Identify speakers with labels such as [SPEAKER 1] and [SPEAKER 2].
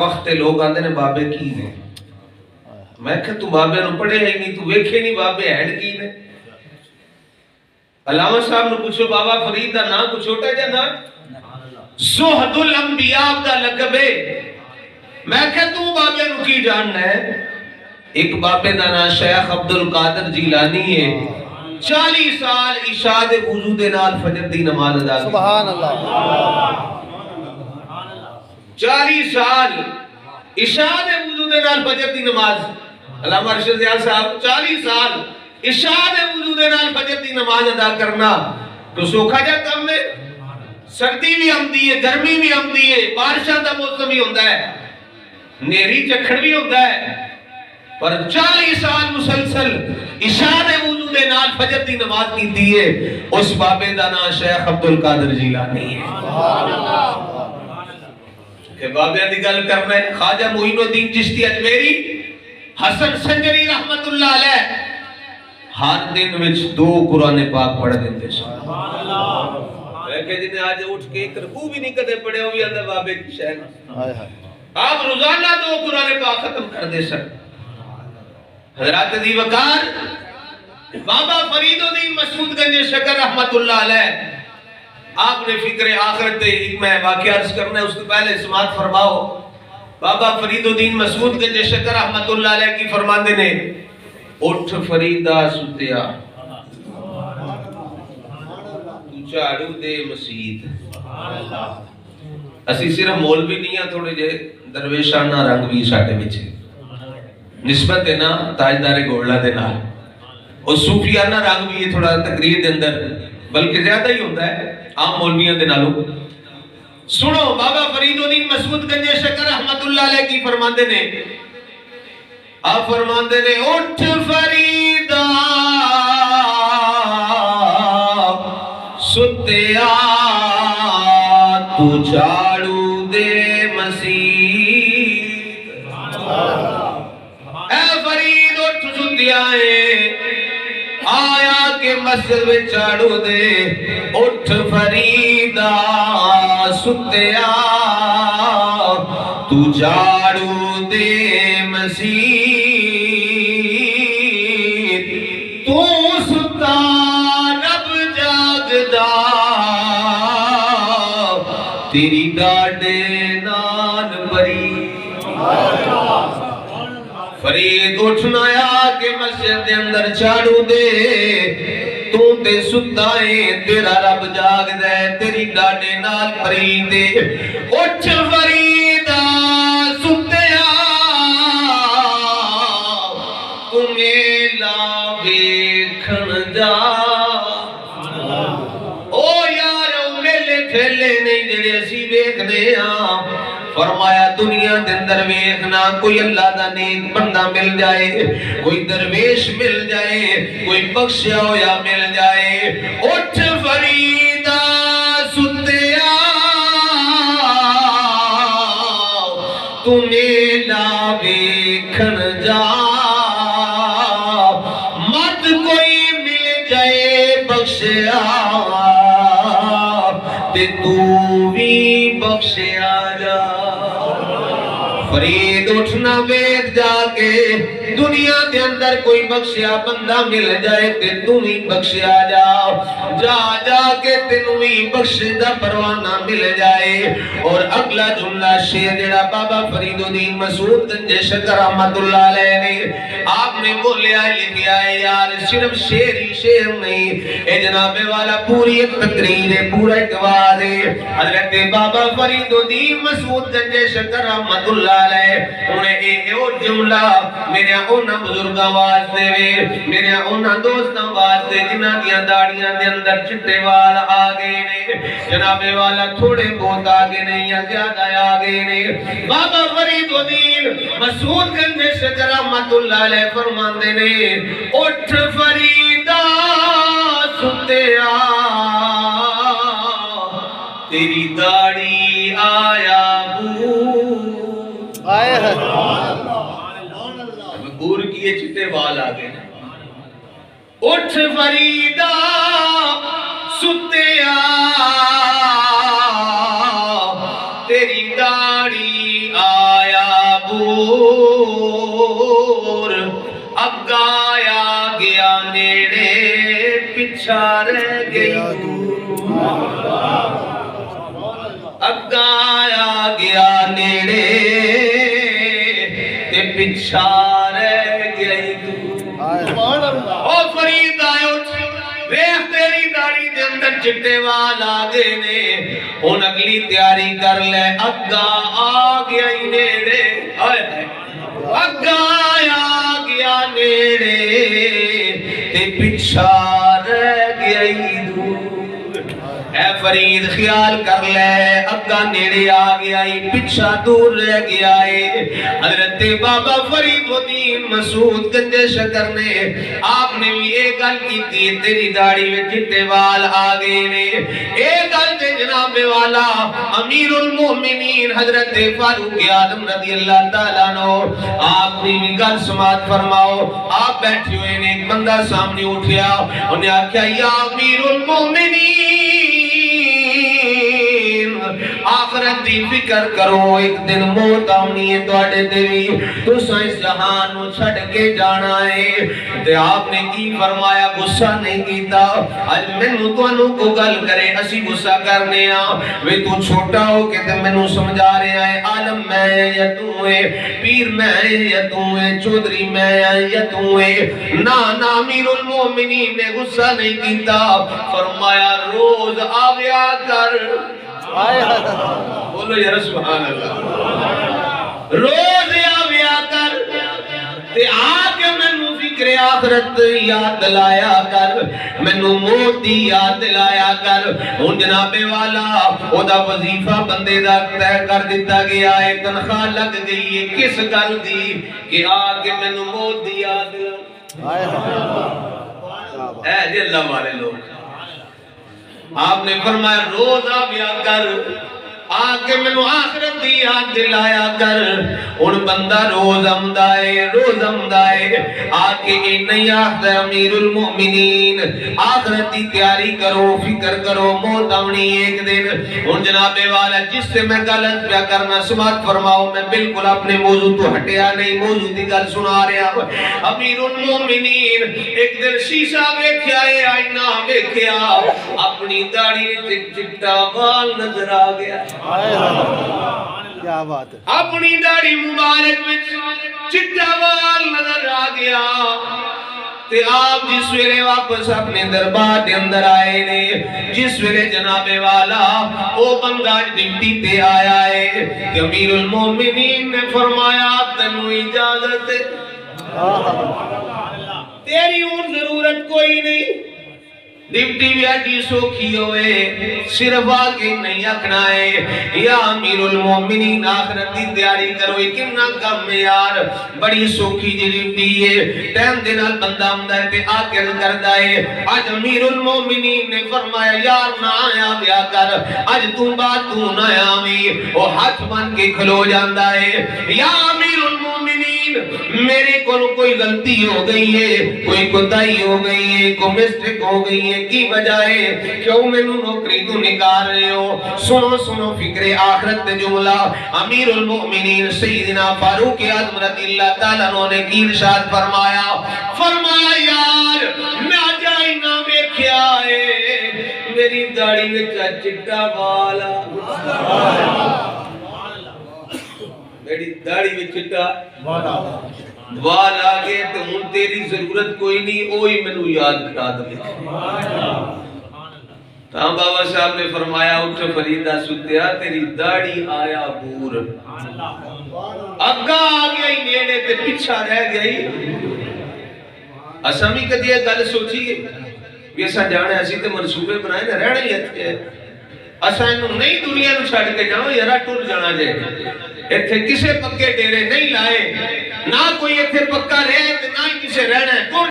[SPEAKER 1] وقت لوگ آندے نے بابے کی نے، میں کہ تو بابے نو پڑھے ہی نہیں، تو ویکھے نہیں بابے ہینڈ کی نے۔ علامہ صاحب نے پوچھو بابا فرید دا نام کو چھوٹا جا نا زہد الانبیاء دا لقب ہے، میں کہ تو بابے نو کی جاننا ہے؟ ایک بابے دا نام شیخ عبدالقادر جیلانی ہے، 40 سال عشاء دے وضو دے نال فجر دی نماز ادا کی۔
[SPEAKER 2] سبحان اللہ
[SPEAKER 1] 40 سال عشاء دے وضو دے نال فجر دی نماز۔ علامہ ارشد زیاد صاحب 40 سال عشاء دے وضو دے نال فجر دی نماز ادا کرنا تو سوکھا جا کم ہے؟ سردی بھی آمدی ہے، گرمی بھی آمدی ہے، بارشاں دا موسم بھی ہوتا ہے، نیری چکھڑ بھی ہوتا ہے، پر 40 سال مسلسل عشاء دے وضو دے نال فجر دی نماز کی دیئے۔ اس بابے دا نام شیخ عبدالقادر جیلانی ہے کہ بابے دی گل کرنا ہے۔ خواجہ معین الدین چشتی اجمیری، حسن سنجری رحمت اللہ علیہ ہر دن وچ 2 قرآن پاک پڑھ دیندے سن۔ کہ جنہیں آج اٹھ کے ایک رکوع بھی نہیں کدے پڑھے ہوئی اندر بابے کی شہر، آپ روزانہ 2 قرآن پاک ختم کر دے سن۔ حضرات دی وقار بابا فرید الدین مسعود گنج شکر رحمت اللہ علیہ، آپ نے فکر آخرت دے ایک میں واقعہ عرض کرنا ہے، اس کے پہلے سماعت فرماؤ۔ بابا فرید الدین مسعود گنج شکر رحمت اللہ علیہ کی فرماندے نے، اٹھ فریدہ ستیا تو چاڑو دے مسید۔ اسی صرف مولوی نہیں ہیں، تھوڑے جے درویشانہ رنگ بھی ساٹے بچے نسبت ہے نا تاجدار گوڑلا دے نال، اور صوفیانہ رنگ بھی یہ تھوڑا تقریر دے اندر بلکہ زیادہ ہی ہوتا ہے عام مولویوں دے نالوں۔ سنو بابا فرید الدین مسعود گنج شکر رحمت اللہ علیہ کی فرماندے نے، آپ فرماندے نے، اٹھ فریدہ ستیا تو جھاڑو دے مسید۔ اے فرید اٹھ ستیا آیا کہ مسجد میں جھاڑو دے، اٹھ فریدہ ستیا تو جھاڑو دے مسید۔ تو ستا رب جاگدا تیری ڈاڈے نال بری۔ فرید اٹھنا آیا کہ مسجد دے اندر جھاڑو دے، تو تے ستائیں تیرا رب جاگ دے تیری ڈاڈے نال پری دے۔ اٹھ فریدہ ستیا تو میلا ویکھن جا۔ او یار میلے ٹھیلے نہیں جڑے اسی ویکھدے ہاں، فرمایا دنیا دے اندر ویکھنا کوئی اللہ دا نیک بندہ مل جائے، کوئی درویش مل جائے، کوئی بخشیا ہویا مل جائے۔ اٹھ فریدہ ستیا تو میلا ویکھن جا۔ مت کوئی مل جائے بخشیا تے تو بھی بخشیا جا۔ فرید اٹھنا ویکھ جا کے دنیا دے اندر کوئی بخشیا بندہ مل جائے تے تو بھی بخشیا جا۔ جا جا کے تینوں بھی بخش دا پروانہ مل جائے۔ اور اگلا جملہ شعر جڑا بابا فرید الدین مسعود گنج شکر رحمت اللہ علیہ نے آپ نے بولیا لکھیا ہے، یار صرف شعر ہی شعر نہیں، اے جناب والا پوری ایک تقریر ہے، پورا ایک واعظ ہے۔ حضرت بابا فرید الدین مسعود گنج شکر رحمت اللہ علیہ انہیں ایک جملہ میرے اونا بزرگاں واسطے وے، میرے اونا دوستاں واسطے جنہ دیاں داڑیاں دے اندر چٹے وال آگے نے، جناب والا تھوڑے بہت آگے نہیں یا زیادہ آگے نے۔ بابا فرید الدین مسعود گنج شکر رحمت اللہ علیہ فرماندے نے، اٹھ فریدہ ستیا تیری داڑھی آیا بور کیے چٹے وال آگے۔ اٹھ فریدہ ستیا تیری داڑھی آیا اگا آ گیا نیڑے پچھا رہ گئی اگا آ گیا نیڑے تے پچھا رہ گئی او فرید آئے ویخ تیری داڑھی دے اندر چٹے وال آگے نے ہن اگلی تیاری کر لے اگا آ گیا نیڑے اگا آ گیا نیڑے تے پچھا رہ گئی دور اے فرید خیال کر لے اگا نیڑے آ گیا پچھا دور رہ گیا حضرت بابا فرید الدین مسعود گنج شکر نے آپ نے بھی ایک گل کی تھی تیری داڑھی میں چٹے وال آگے نے ایک گل تے جناب والا امیر المومنین حضرت فاروق اعظم رضی اللہ تعالیٰ عنہ آپ نے بھی گل سماعت فرماؤ آپ بیٹھے ہوئے نے ایک بندہ سامنے اٹھیا انہیں آکھیا یا امیر المومنین آخرت دی فکر کرو ایک دن موت آنی ہے تواڈے تے وی تساں اس جہان نو چھڈ کے جانا ہے تے آپ نے کی فرمایا غصہ نہیں کیتا اج مینوں تانوں کو گل کرے اسی غصہ کرنے ہاں وے تو چھوٹا ہو کے تے مینوں سمجھا رہا ہے عالم میں یا تو ہے پیر میں یا تو ہے چودھری میں یا تو ہے نا امیر المومنین نے غصہ نہیں کیتا فرمایا روز آویا کر بولو یا سبحان اللہ روز آویا کر تے آکے مینوں فکر آخرت یاد دلایا کر مینوں موت دی یاد دلایا کر ہن جناب والا او دا وظیفہ بندے دا طے کر دتا گیا ہے تنخواہ لگ گئی ہے کس گل دی کہ آکے مینوں موت دی یاد اے جی اللہ والے لوگ آپ نے فرمایا روز آویا کر آکے میں آخرت دی یاد دلایا کر ان بندہ روز امدائے آکے نہیں آخر امیر المؤمنین آخرت دی تیاری کرو فکر کرو موت آنی ایک دن ان جناب والا جس سے میں غلط پیا کرنا سماعت فرماؤ میں بالکل اپنے موضوع تو ہٹیا نہیں موضوع دی گل سنا رہا امیر المؤمنین ایک دن شیشہ ویکھیا ہے آئینہ ویکھیا اپنی داڑھی چٹا وال نظر آ گیا
[SPEAKER 3] کیا بات ہے
[SPEAKER 1] اپنی داڑھی مبارک میں چٹا وال نظر آ گیا تے آپ جس ویلے واپس اپنے دربار دے اندر آئے نے جس ویلے جناب والا او بندہ ڈیوٹی تے آیا ہے تے امیر المومنین نے فرمایا تینوں اجازت ہے تیری اور ضرورت کوئی نہیں ڈیوٹی بھی ایڈی سوکھی ہوئے صرف آگے نہیں اکھنا ہے یا امیر المومنین آخرت دی تیاری کرو کنا کم ہے یار بڑی سوکھی جی ڈیوٹی ہے ٹائم دینا بندہ آمدہ ہے تے آکر کردہ ہے آج امیر المومنین نے فرمایا یار نہ آیا بیا کر آج تو بات تو نہ آمی وہ ہاتھ بن کے کھلو جاندہ ہے یا امیر المومنین میرے کو کوئی غلطی ہو گئی ہے کوئی کوتاہی ہو گئی ہے کوئی مسٹیک ہو گئی ہے کی وجہ ہے کیوں میں نوکری تو نکال رہے ہو سنو فکر آخرت جملہ امیر المؤمنین سیدنا فاروق اعظم رضی اللہ تعالیٰ نے کی ارشاد فرمایا یار میں جائی نہ ویکھیا ہے میری داڑھی وچ چٹا والا میری داڑھی میں چٹا وال آگے تو ہن تیری ضرورت کوئی نہیں اوہی مینوں یاد کرا دے تاں بابا صاحب نے فرمایا اٹھ فریدہ ستیا تیری داڑھی آیا بور اگا آ گئی نیڑے تے پیچھا رہ گئی اساں بھی کدی یہ گل سوچی بھی اساں جانے اسی تے منصوبے بنائے نہ رہنا ہی اتھے اساں نہیں دنیا نو چھڈ کے جاؤ یارا ٹر جانا جے ایتھے کسے پکے ڈیرے نہیں لائے نہ کوئی ایتھے پکا رہے نہ ہی کسے رہنا ہے